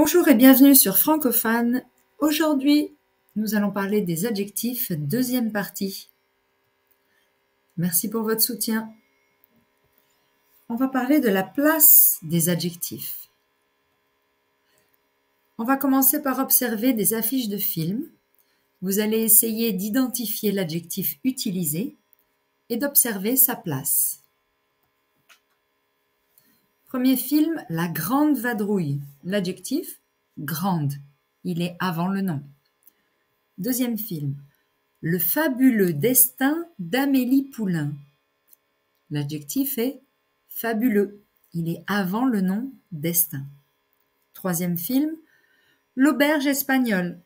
Bonjour et bienvenue sur Francophone. Aujourd'hui, nous allons parler des adjectifs, deuxième partie. Merci pour votre soutien. On va parler de la place des adjectifs. On va commencer par observer des affiches de films. Vous allez essayer d'identifier l'adjectif utilisé et d'observer sa place. Premier film, La Grande Vadrouille. L'adjectif, grande. Il est avant le nom. Deuxième film, Le fabuleux destin d'Amélie Poulain. L'adjectif est fabuleux. Il est avant le nom destin. Troisième film, L'auberge espagnole.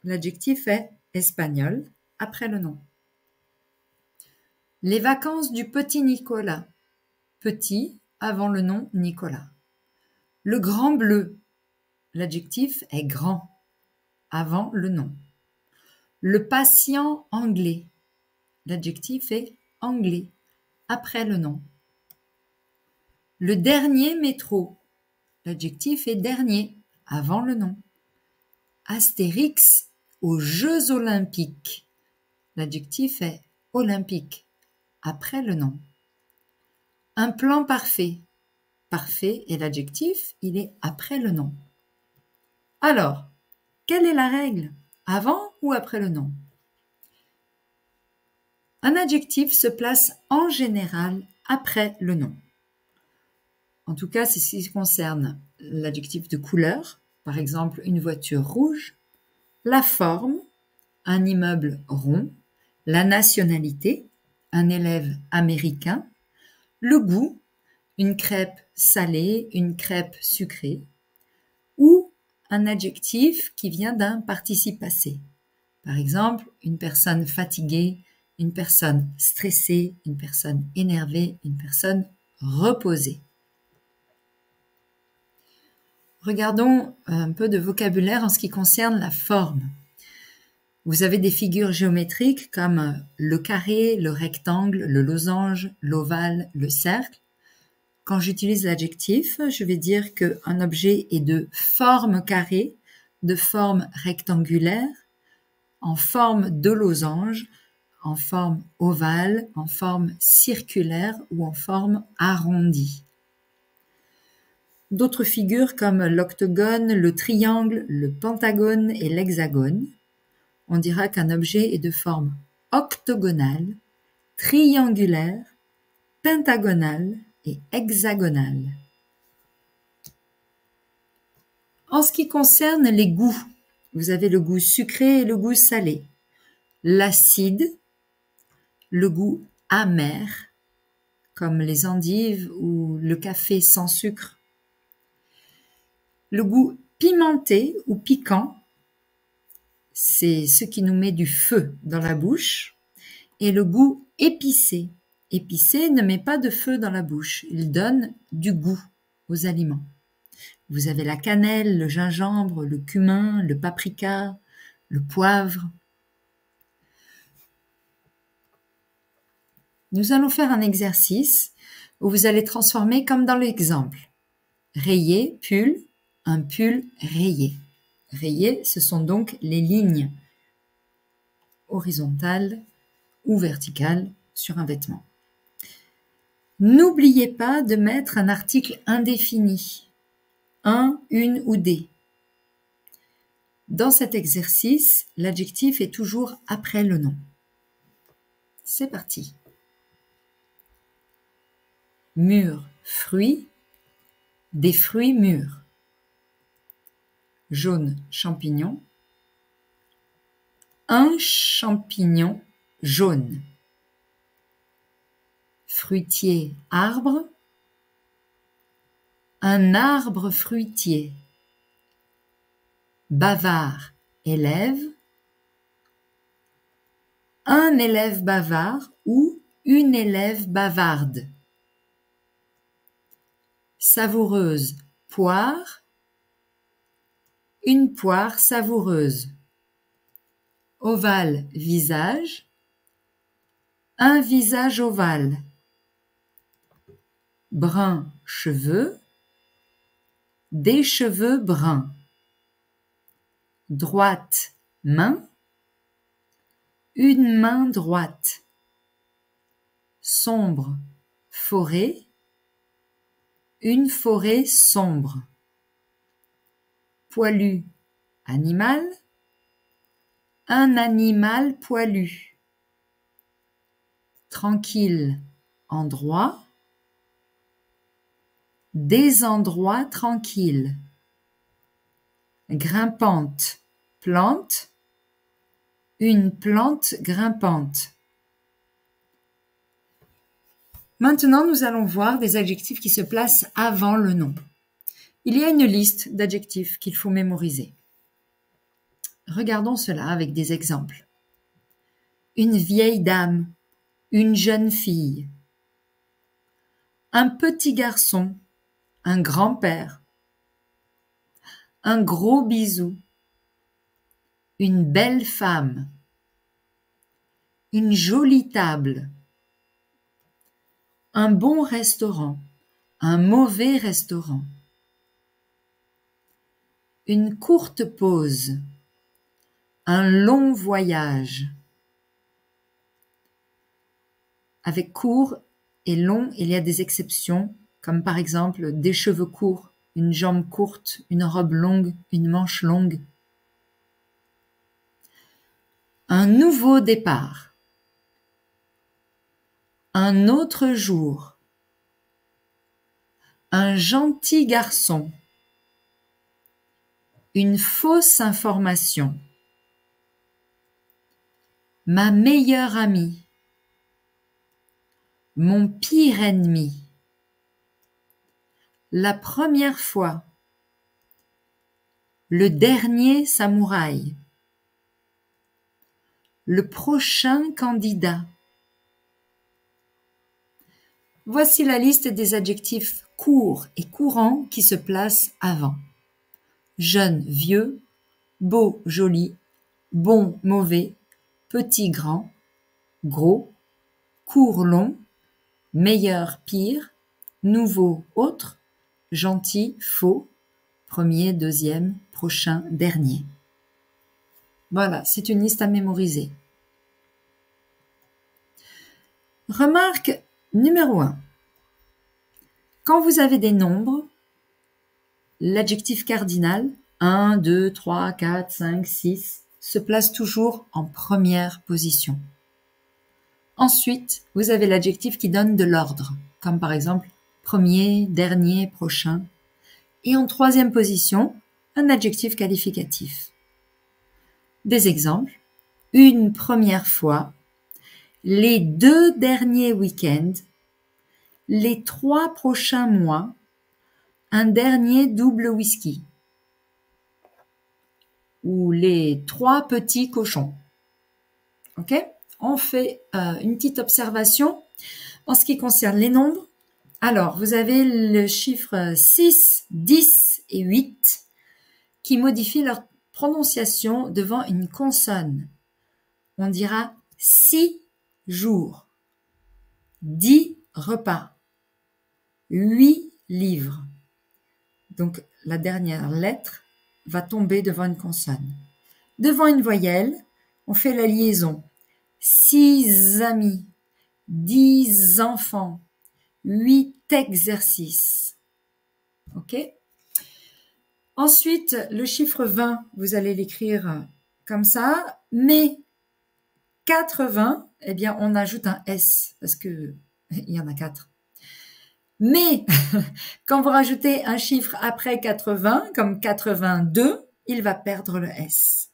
L'adjectif est espagnol après le nom. Les vacances du petit Nicolas. Petit avant le nom Nicolas. Le grand bleu. L'adjectif est grand avant le nom. Le patient anglais. L'adjectif est anglais après le nom. Le dernier métro. L'adjectif est dernier avant le nom. Astérix aux Jeux olympiques. L'adjectif est olympique après le nom. Un plan parfait. Parfait est l'adjectif, il est après le nom. Alors, quelle est la règle? Avant ou après le nom? Un adjectif se place en général après le nom. En tout cas, c'est ce qui concerne l'adjectif de couleur, par exemple une voiture rouge, la forme, un immeuble rond, la nationalité, un élève américain, le goût, une crêpe salée, une crêpe sucrée, ou un adjectif qui vient d'un participe passé. Par exemple, une personne fatiguée, une personne stressée, une personne énervée, une personne reposée. Regardons un peu de vocabulaire en ce qui concerne la forme. Vous avez des figures géométriques comme le carré, le rectangle, le losange, l'ovale, le cercle. Quand j'utilise l'adjectif, je vais dire qu'un objet est de forme carrée, de forme rectangulaire, en forme de losange, en forme ovale, en forme circulaire ou en forme arrondie. D'autres figures comme l'octogone, le triangle, le pentagone et l'hexagone. On dira qu'un objet est de forme octogonale, triangulaire, pentagonale et hexagonale. En ce qui concerne les goûts, vous avez le goût sucré et le goût salé, l'acide, le goût amer, comme les endives ou le café sans sucre, le goût pimenté ou piquant, c'est ce qui nous met du feu dans la bouche, et le goût épicé. Épicé ne met pas de feu dans la bouche, il donne du goût aux aliments. Vous avez la cannelle, le gingembre, le cumin, le paprika, le poivre. Nous allons faire un exercice où vous allez transformer comme dans l'exemple. Rayé, pull, un pull rayé. Rayé, ce sont donc les lignes horizontales ou verticales sur un vêtement. N'oubliez pas de mettre un article indéfini, un, une ou des. Dans cet exercice, l'adjectif est toujours après le nom. C'est parti. Mûr, fruit, des fruits mûrs. Jaune, champignon. Un champignon jaune. Fruitier, arbre. Un arbre fruitier. Bavard, élève. Un élève bavard ou une élève bavarde. Savoureuse, poire. Une poire savoureuse. Ovale, visage. Un visage ovale. Brun, cheveux. des cheveux bruns. Droite, main, une main droite. Sombre, forêt, une forêt sombre. Poilu, animal, un animal poilu. Tranquille, endroit, des endroits tranquilles. Grimpante, plante, une plante grimpante. Maintenant, nous allons voir des adjectifs qui se placent avant le nom. Il y a une liste d'adjectifs qu'il faut mémoriser. Regardons cela avec des exemples. Une vieille dame, une jeune fille. Un petit garçon, un grand-père. Un gros bisou. Une belle femme. Une jolie table. Un bon restaurant, un mauvais restaurant. Une courte pause. Un long voyage. Avec court et long, il y a des exceptions, comme par exemple des cheveux courts, une jambe courte, une robe longue, une manche longue. Un nouveau départ. Un autre jour. Un gentil garçon. Une fausse information. Ma meilleure amie. Mon pire ennemi. La première fois. Le dernier samouraï. Le prochain candidat. Voici la liste des adjectifs courts et courants qui se placent avant. Jeune, vieux, beau, joli, bon, mauvais, petit, grand, gros, court, long, meilleur, pire, nouveau, autre, gentil, faux, premier, deuxième, prochain, dernier. Voilà, c'est une liste à mémoriser. Remarque numéro 1. Quand vous avez des nombres, l'adjectif cardinal 1, 2, 3, 4, 5, 6 se place toujours en première position. Ensuite, vous avez l'adjectif qui donne de l'ordre, comme par exemple premier, dernier, prochain. Et en troisième position, un adjectif qualificatif. Des exemples. Une première fois, les 2 derniers week-ends, les 3 prochains mois, un dernier double whisky. Ou les 3 petits cochons. Ok ? On fait une petite observation en ce qui concerne les nombres. Alors, vous avez le chiffre 6, 10 et 8 qui modifient leur prononciation devant une consonne. On dira 6 jours, 10 repas, 8 livres. Donc, la dernière lettre va tomber devant une consonne. Devant une voyelle, on fait la liaison. 6 amis, 10 enfants, 8 exercices. Ok ? Ensuite, le chiffre 20, vous allez l'écrire comme ça, mais 80, eh bien, on ajoute un S, parce que il y en a 4. Mais, quand vous rajoutez un chiffre après 80, comme 82, il va perdre le S.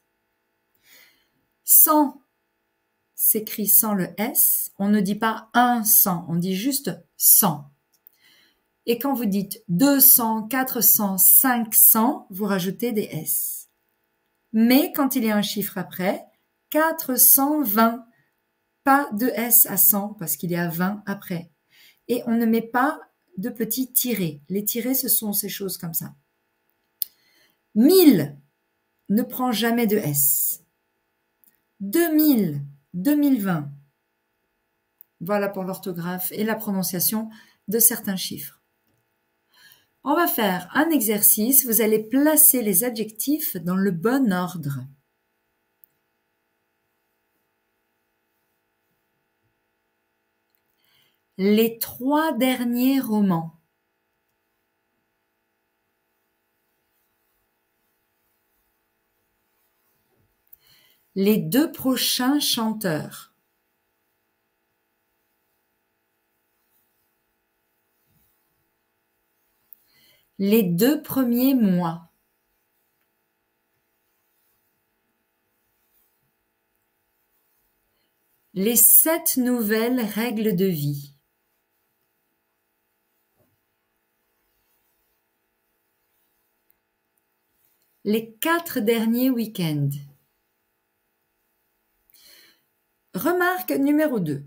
100 s'écrit sans le S, on ne dit pas 100, on dit juste 100. Et quand vous dites 200, 400, 500, vous rajoutez des S. Mais quand il y a un chiffre après, 420, pas de S à 100 parce qu'il y a 20 après. Et on ne met pas de petits tirets. Les tirets, ce sont ces choses comme ça. 1000 ne prend jamais de S. 2000, 2020. Voilà pour l'orthographe et la prononciation de certains chiffres. On va faire un exercice. Vous allez placer les adjectifs dans le bon ordre. Les 3 derniers romans. Les 2 prochains chanteurs. Les 2 premiers mois. Les 7 nouvelles règles de vie. Les 4 derniers week-ends. Remarque numéro 2.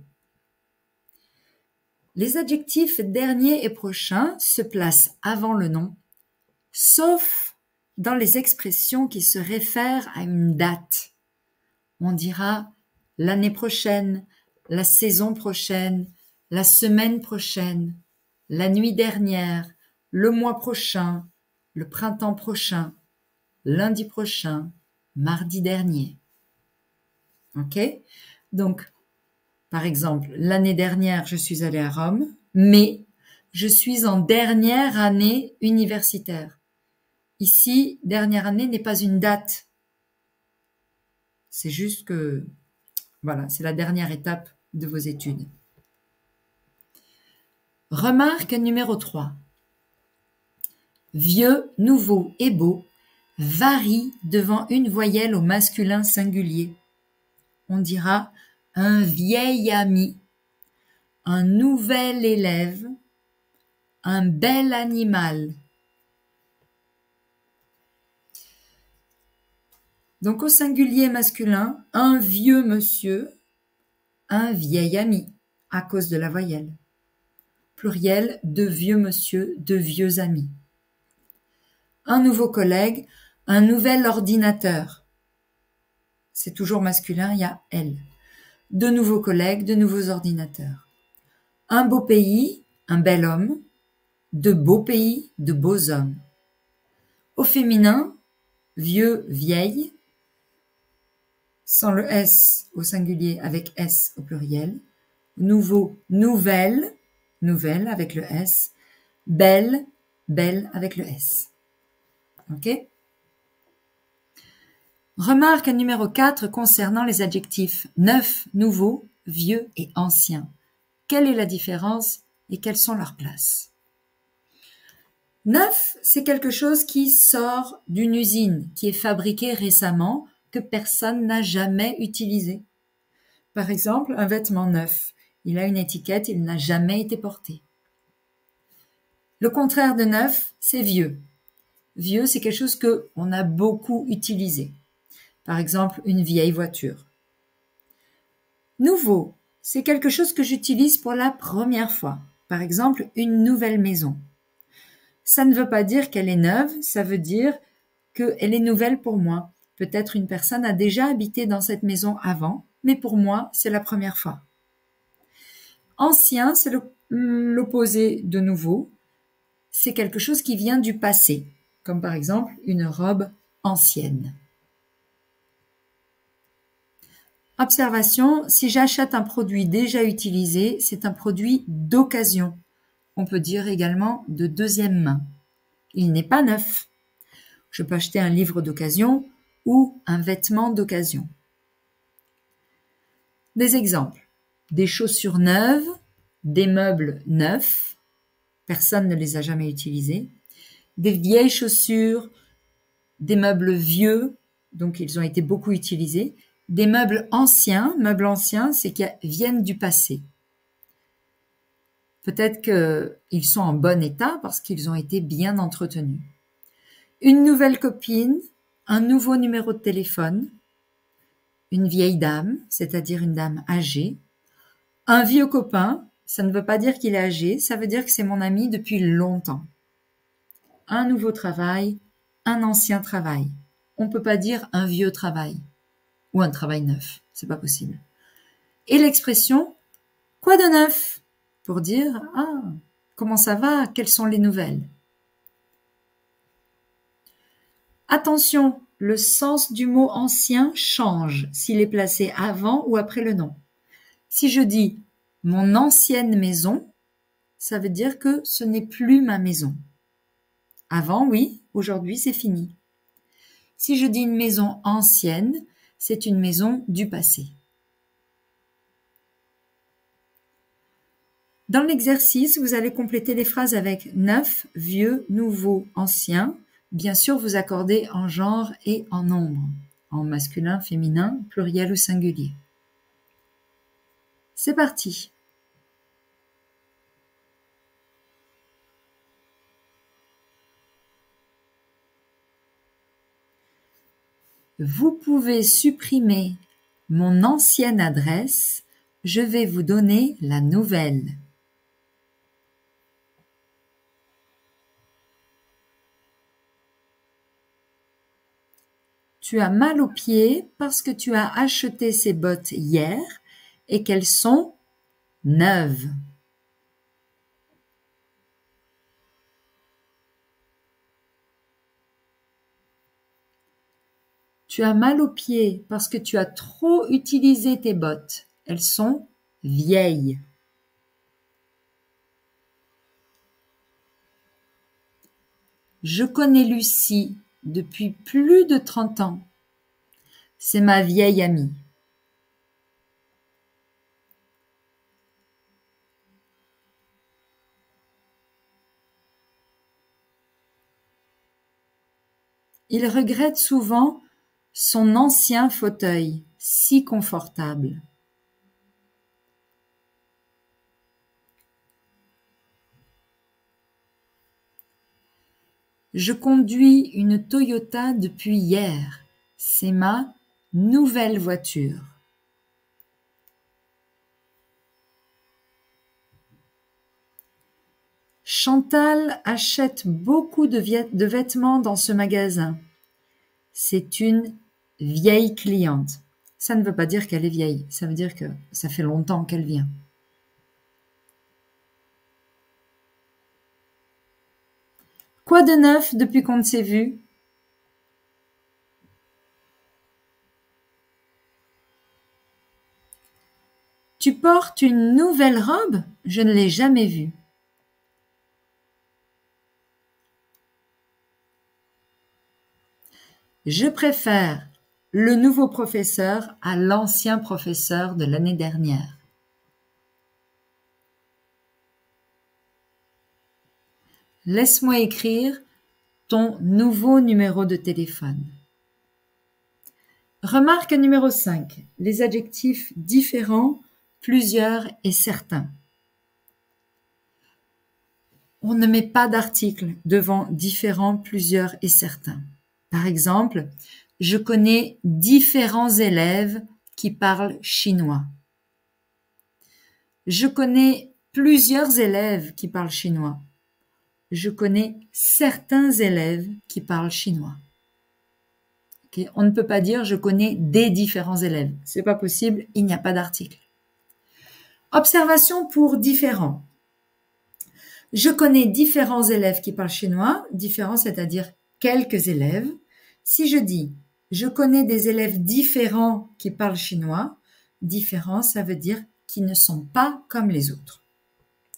Les adjectifs dernier et prochain se placent avant le nom, sauf dans les expressions qui se réfèrent à une date. On dira l'année prochaine, la saison prochaine, la semaine prochaine, la nuit dernière, le mois prochain, le printemps prochain, lundi prochain, mardi dernier. Ok? Donc, par exemple, l'année dernière, je suis allée à Rome, mais je suis en dernière année universitaire. Ici, dernière année n'est pas une date. C'est juste que, voilà, c'est la dernière étape de vos études. Remarque numéro 3. Vieux, nouveau et beau varient devant une voyelle au masculin singulier. On dira un vieil ami, un nouvel élève, un bel animal. Donc au singulier masculin, un vieux monsieur, un vieil ami, à cause de la voyelle. Pluriel, de vieux monsieur, de vieux amis. Un nouveau collègue, un nouvel ordinateur. C'est toujours masculin, il y a elle. De nouveaux collègues, de nouveaux ordinateurs. Un beau pays, un bel homme. De beaux pays, de beaux hommes. Au féminin, vieux, vieille, sans le S au singulier avec S au pluriel. Nouveau, nouvelle, nouvelle avec le S. Belle, belle avec le S. Ok? Remarque numéro 4 concernant les adjectifs neuf, nouveau, vieux et ancien. Quelle est la différence et quelles sont leurs places? Neuf, c'est quelque chose qui sort d'une usine, qui est fabriqué récemment, que personne n'a jamais utilisé. Par exemple, un vêtement neuf. Il a une étiquette, il n'a jamais été porté. Le contraire de neuf, c'est vieux. Vieux, c'est quelque chose qu'on a beaucoup utilisé. Par exemple, une vieille voiture. Nouveau, c'est quelque chose que j'utilise pour la première fois. Par exemple, une nouvelle maison. Ça ne veut pas dire qu'elle est neuve, ça veut dire qu'elle est nouvelle pour moi. Peut-être une personne a déjà habité dans cette maison avant, mais pour moi, c'est la première fois. Ancien, c'est l'opposé de nouveau. C'est quelque chose qui vient du passé, comme par exemple une robe ancienne. Observation, si j'achète un produit déjà utilisé, c'est un produit d'occasion. On peut dire également de deuxième main. Il n'est pas neuf. Je peux acheter un livre d'occasion ou un vêtement d'occasion. Des exemples. Des chaussures neuves, des meubles neufs, personne ne les a jamais utilisés, des vieilles chaussures, des meubles vieux, donc ils ont été beaucoup utilisés, des meubles anciens, c'est qu'ils viennent du passé. Peut-être qu'ils sont en bon état parce qu'ils ont été bien entretenus. Une nouvelle copine, un nouveau numéro de téléphone, une vieille dame, c'est-à-dire une dame âgée, un vieux copain, ça ne veut pas dire qu'il est âgé, ça veut dire que c'est mon ami depuis longtemps. Un nouveau travail, un ancien travail. On ne peut pas dire un vieux travail ou un travail neuf, c'est pas possible. Et l'expression « quoi de neuf ?» pour dire « ah, comment ça va, quelles sont les nouvelles ?» Attention, le sens du mot ancien change s'il est placé avant ou après le nom. Si je dis « mon ancienne maison », ça veut dire que ce n'est plus ma maison. Avant, oui, aujourd'hui, c'est fini. Si je dis une maison ancienne, c'est une maison du passé. Dans l'exercice, vous allez compléter les phrases avec neuf, vieux, nouveau, ancien. Bien sûr, vous accordez en genre et en nombre, en masculin, féminin, pluriel ou singulier. C'est parti. Vous pouvez supprimer mon ancienne adresse, je vais vous donner la nouvelle. Tu as mal aux pieds parce que tu as acheté ces bottes hier et qu'elles sont neuves. Tu as mal aux pieds parce que tu as trop utilisé tes bottes. Elles sont vieilles. Je connais Lucie depuis plus de 30 ans. C'est ma vieille amie. Il regrette souvent son ancien fauteuil, si confortable. Je conduis une Toyota depuis hier. C'est ma nouvelle voiture. Chantal achète beaucoup de vêtements dans ce magasin. C'est une vieille cliente. Ça ne veut pas dire qu'elle est vieille, ça veut dire que ça fait longtemps qu'elle vient. Quoi de neuf depuis qu'on ne s'est vu? Tu portes une nouvelle robe? Je ne l'ai jamais vue. Je préfère le nouveau professeur à l'ancien professeur de l'année dernière. Laisse-moi écrire ton nouveau numéro de téléphone. Remarque numéro 5. Les adjectifs différents, plusieurs et certains. On ne met pas d'article devant différents, plusieurs et certains. Par exemple, je connais différents élèves qui parlent chinois. Je connais plusieurs élèves qui parlent chinois. Je connais certains élèves qui parlent chinois. Okay. On ne peut pas dire je connais des différents élèves. C'est pas possible, il n'y a pas d'article. Observation pour différents. Je connais différents élèves qui parlent chinois. Différents, c'est-à-dire quelques élèves. Si je dis je connais des élèves différents qui parlent chinois, différents, ça veut dire qu'ils ne sont pas comme les autres.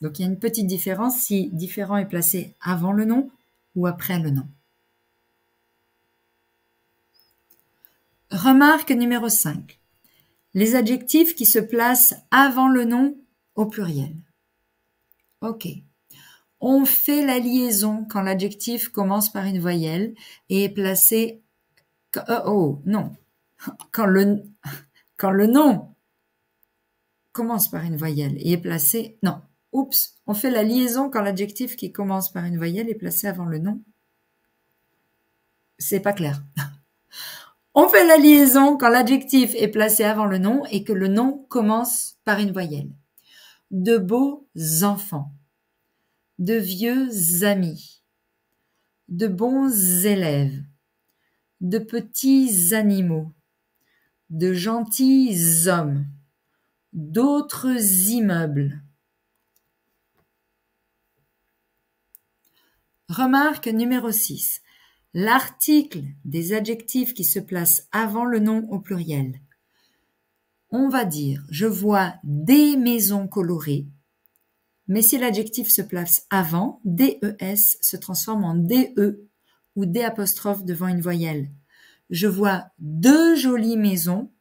Donc, il y a une petite différence si différent est placé avant le nom ou après le nom. Remarque numéro 5. Les adjectifs qui se placent avant le nom au pluriel. Ok. On fait la liaison quand l'adjectif commence par une voyelle et est placé... non. Quand le nom commence par une voyelle et est placé... Non. Oups, on fait la liaison quand l'adjectif qui commence par une voyelle est placé avant le nom. C'est pas clair. On fait la liaison quand l'adjectif est placé avant le nom et que le nom commence par une voyelle. De beaux enfants, de vieux amis, de bons élèves, de petits animaux, de gentils hommes, d'autres immeubles. Remarque numéro 6. l'article des adjectifs qui se placent avant le nom au pluriel. On va dire « je vois des maisons colorées », mais si l'adjectif se place avant, des se transforme en DE ou D' devant une voyelle. Je vois de jolies maisons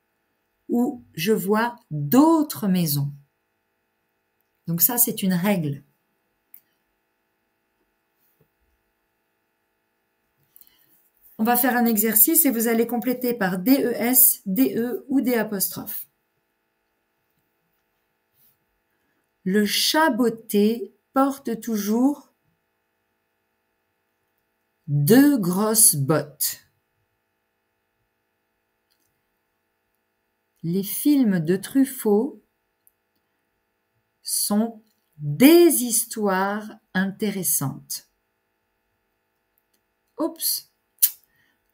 ou je vois d'autres maisons. Donc ça, c'est une règle. On va faire un exercice et vous allez compléter par DES, DE ou D'. Le chat botté porte toujours 2 grosses bottes. Les films de Truffaut sont des histoires intéressantes. Oups!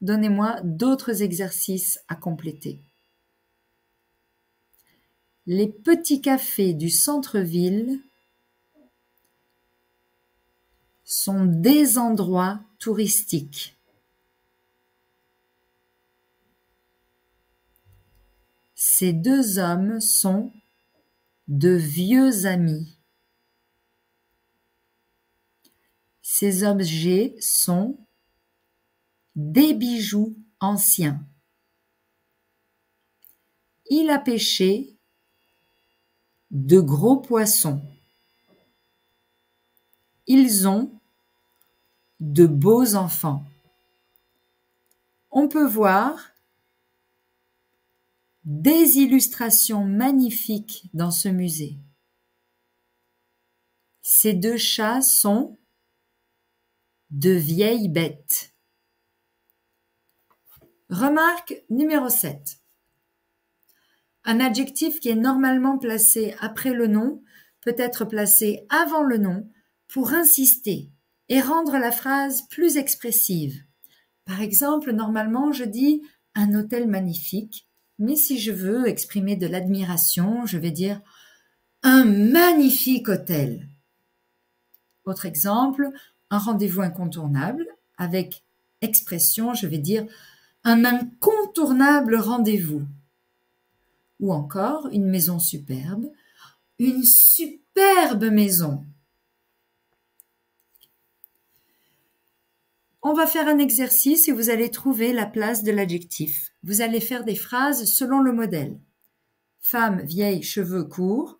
Donnez-moi d'autres exercices à compléter. Les petits cafés du centre-ville sont des endroits touristiques. Ces 2 hommes sont de vieux amis. Ces objets sont des bijoux anciens. Il a pêché de gros poissons. Ils ont de beaux enfants. On peut voir des illustrations magnifiques dans ce musée. Ces 2 chats sont de vieilles bêtes. Remarque numéro 7. Un adjectif qui est normalement placé après le nom peut être placé avant le nom pour insister et rendre la phrase plus expressive. Par exemple, normalement, je dis « un hôtel magnifique », mais si je veux exprimer de l'admiration, je vais dire « un magnifique hôtel ». Autre exemple, un rendez-vous incontournable, avec expression, je vais dire « un incontournable rendez-vous ». Ou encore, une maison superbe, une superbe maison. On va faire un exercice et vous allez trouver la place de l'adjectif. Vous allez faire des phrases selon le modèle. Femme, vieille, cheveux courts.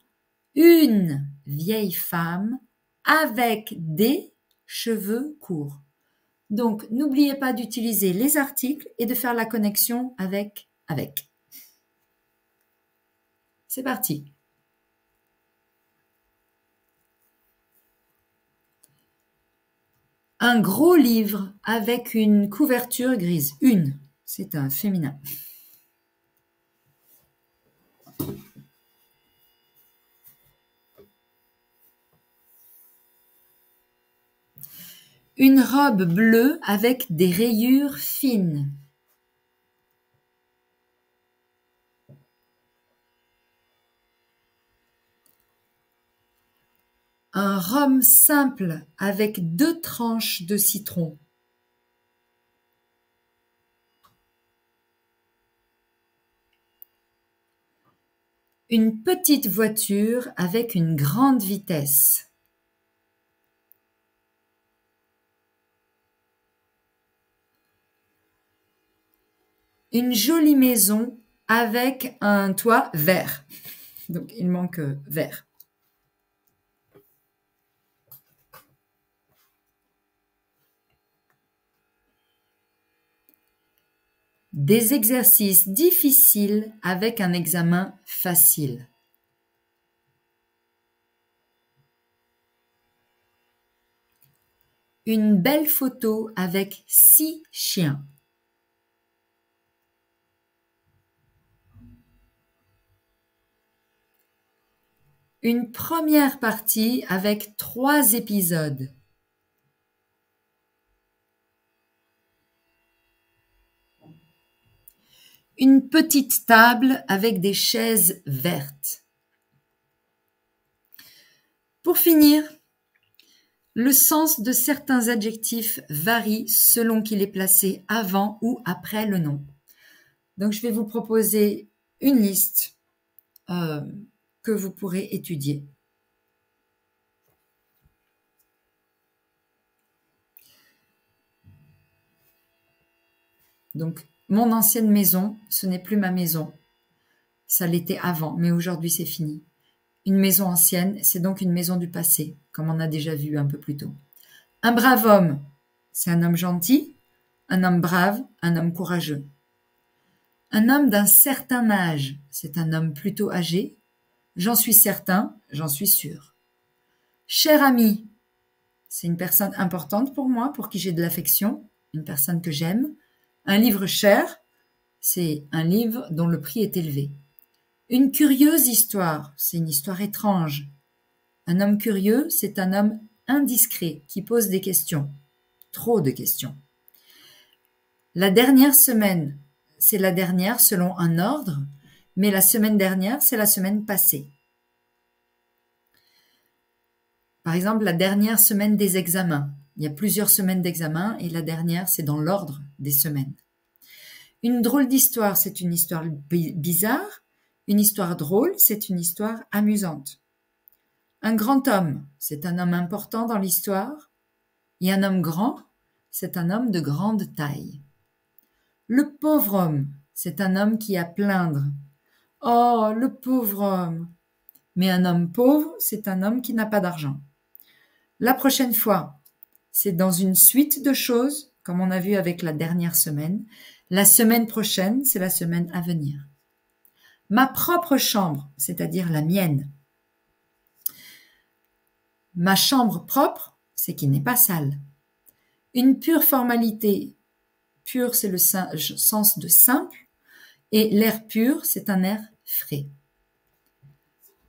Une vieille femme avec des cheveux courts. Donc, n'oubliez pas d'utiliser les articles et de faire la connexion avec. C'est parti. Un gros livre avec une couverture grise. Une, c'est un féminin. Une robe bleue avec des rayures fines. Un rhum simple avec 2 tranches de citron. Une petite voiture avec une grande vitesse. Une jolie maison avec un toit vert. Donc, il manque vert. Des exercices difficiles avec un examen facile. Une belle photo avec 6 chiens. Une première partie avec 3 épisodes. Une petite table avec des chaises vertes. Pour finir, Le sens de certains adjectifs varie selon qu'il est placé avant ou après le nom. Donc, je vais vous proposer une liste que vous pourrez étudier. Donc, mon ancienne maison, ce n'est plus ma maison. Ça l'était avant, mais aujourd'hui c'est fini. Une maison ancienne, c'est donc une maison du passé, comme on a déjà vu un peu plus tôt. Un brave homme, c'est un homme gentil. Un homme brave, un homme courageux. Un homme d'un certain âge, c'est un homme plutôt âgé. J'en suis certain, j'en suis sûr. Cher ami, c'est une personne importante pour moi, pour qui j'ai de l'affection, une personne que j'aime. Un livre cher, c'est un livre dont le prix est élevé. Une curieuse histoire, c'est une histoire étrange. Un homme curieux, c'est un homme indiscret qui pose des questions, trop de questions. La dernière semaine, c'est la dernière selon un ordre, mais la semaine dernière, c'est la semaine passée. Par exemple, la dernière semaine des examens. Il y a plusieurs semaines d'examen et la dernière, c'est dans l'ordre des semaines. Une drôle d'histoire, c'est une histoire bizarre. Une histoire drôle, c'est une histoire amusante. Un grand homme, c'est un homme important dans l'histoire. Et un homme grand, c'est un homme de grande taille. Le pauvre homme, c'est un homme qui a à plaindre. Oh, le pauvre homme! Mais un homme pauvre, c'est un homme qui n'a pas d'argent. La prochaine fois, c'est dans une suite de choses, comme on a vu avec la dernière semaine. La semaine prochaine, c'est la semaine à venir. Ma propre chambre, c'est-à-dire la mienne. Ma chambre propre, c'est qu'il n'est pas sale. Une pure formalité. Pur, c'est le sens de simple, et l'air pur, c'est un air frais.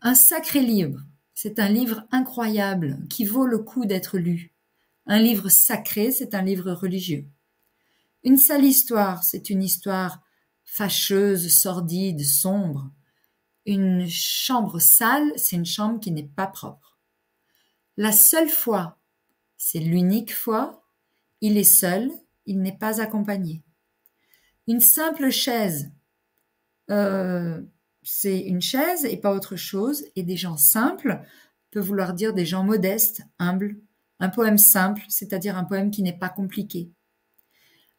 Un sacré livre, c'est un livre incroyable qui vaut le coup d'être lu. Un livre sacré, c'est un livre religieux. Une sale histoire, c'est une histoire fâcheuse, sordide, sombre. Une chambre sale, c'est une chambre qui n'est pas propre. La seule fois, c'est l'unique fois. Il est seul, il n'est pas accompagné. Une simple chaise, c'est une chaise et pas autre chose. Et des gens simples peut vouloir dire des gens modestes, humbles. Un poème simple, c'est-à-dire un poème qui n'est pas compliqué.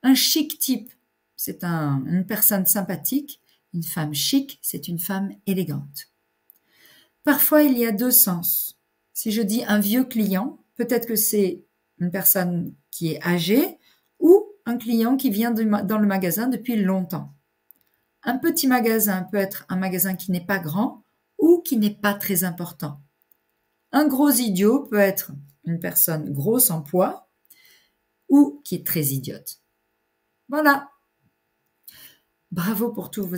Un chic type, c'est une personne sympathique. Une femme chic, c'est une femme élégante. Parfois, il y a deux sens. Si je dis un vieux client, peut-être que c'est une personne qui est âgée ou un client qui vient dans le magasin depuis longtemps. Un petit magasin peut être un magasin qui n'est pas grand ou qui n'est pas très important. Un gros idiot peut être une personne grosse en poids ou qui est très idiote. Voilà. Bravo pour tous vos